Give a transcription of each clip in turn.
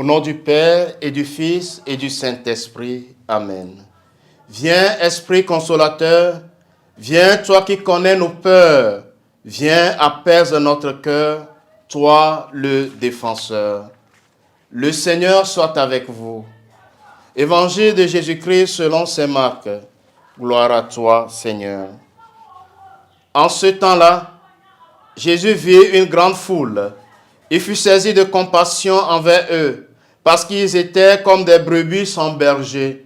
Au nom du Père et du Fils et du Saint-Esprit. Amen. Viens, Esprit consolateur, viens, toi qui connais nos peurs, viens, apaise notre cœur, toi le défenseur. Le Seigneur soit avec vous. Évangile de Jésus-Christ selon saint Marc. Gloire à toi, Seigneur. En ce temps-là, Jésus vit une grande foule. Il fut saisi de compassion envers eux, parce qu'ils étaient comme des brebis sans berger.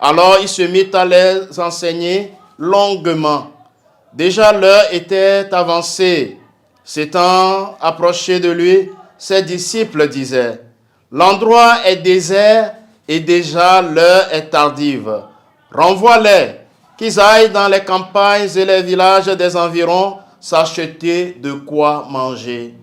Alors il se mit à les enseigner longuement. Déjà l'heure était avancée. S'étant approché de lui, ses disciples disaient, « L'endroit est désert et déjà l'heure est tardive. Renvoie-les, qu'ils aillent dans les campagnes et les villages des environs s'acheter de quoi manger. »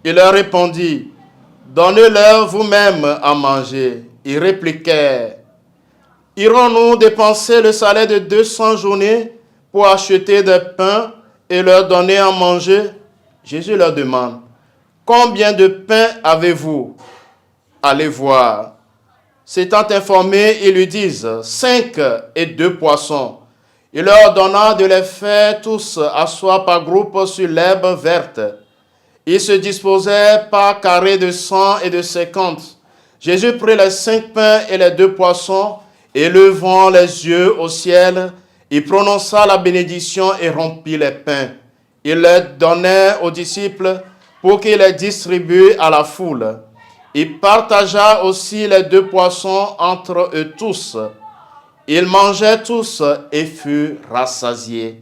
Il leur répondit, « Donnez-leur vous-même à manger. » Ils répliquèrent, « Irons-nous dépenser le salaire de 200 journées pour acheter des pains et leur donner à manger? » Jésus leur demande, « Combien de pains avez-vous? » Allez voir. S'étant informés, ils lui disent, « 5 et 2 poissons. » Il leur donna de les faire tous asseoir par groupe sur l'herbe verte. Ils se disposaient par carrés de 100 et de 50. Jésus prit les 5 pains et les 2 poissons, et levant les yeux au ciel, il prononça la bénédiction et rompit les pains. Il les donnait aux disciples pour qu'ils les distribuent à la foule. Il partagea aussi les 2 poissons entre eux tous. Ils mangeaient tous et furent rassasiés.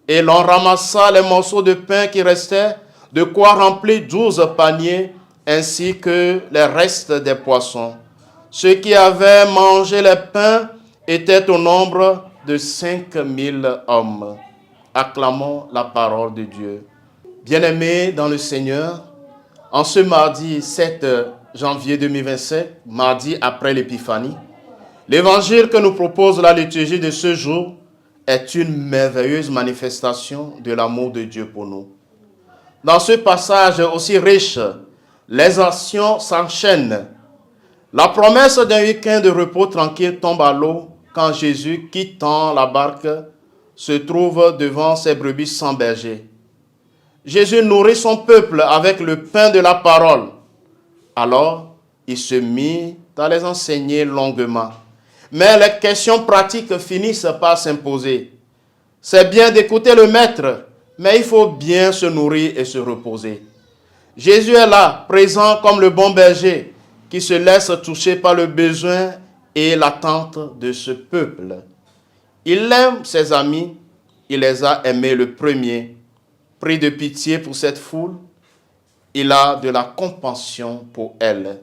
Et l'on ramassa les morceaux de pain qui restaient, de quoi remplir 12 paniers, ainsi que les restes des poissons. Ceux qui avaient mangé les pains étaient au nombre de 5000 hommes. Acclamons la parole de Dieu. Bien-aimés dans le Seigneur, en ce mardi 7 janvier 2027, mardi après l'Épiphanie, l'évangile que nous propose la liturgie de ce jour est une merveilleuse manifestation de l'amour de Dieu pour nous. Dans ce passage aussi riche, les actions s'enchaînent. La promesse d'un week-end de repos tranquille tombe à l'eau quand Jésus, quittant la barque, se trouve devant ses brebis sans berger. Jésus nourrit son peuple avec le pain de la parole. Alors, il se mit à les enseigner longuement. Mais les questions pratiques finissent par s'imposer. C'est bien d'écouter le maître, mais il faut bien se nourrir et se reposer. Jésus est là, présent comme le bon berger, qui se laisse toucher par le besoin et l'attente de ce peuple. Il aime ses amis, il les a aimés le premier. Pris de pitié pour cette foule, il a de la compassion pour elle.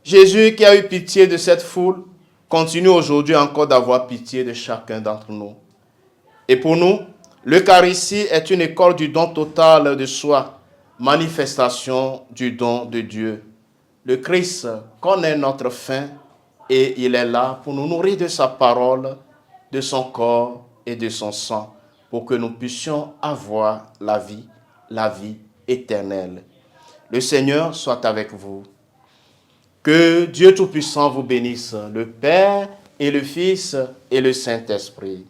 Jésus, qui a eu pitié de cette foule, continue aujourd'hui encore d'avoir pitié de chacun d'entre nous. Et pour nous, l'Eucharistie est une école du don total de soi, manifestation du don de Dieu. Le Christ connaît notre faim et il est là pour nous nourrir de sa parole, de son corps et de son sang, pour que nous puissions avoir la vie éternelle. Le Seigneur soit avec vous. Que Dieu Tout-Puissant vous bénisse, le Père et le Fils et le Saint-Esprit.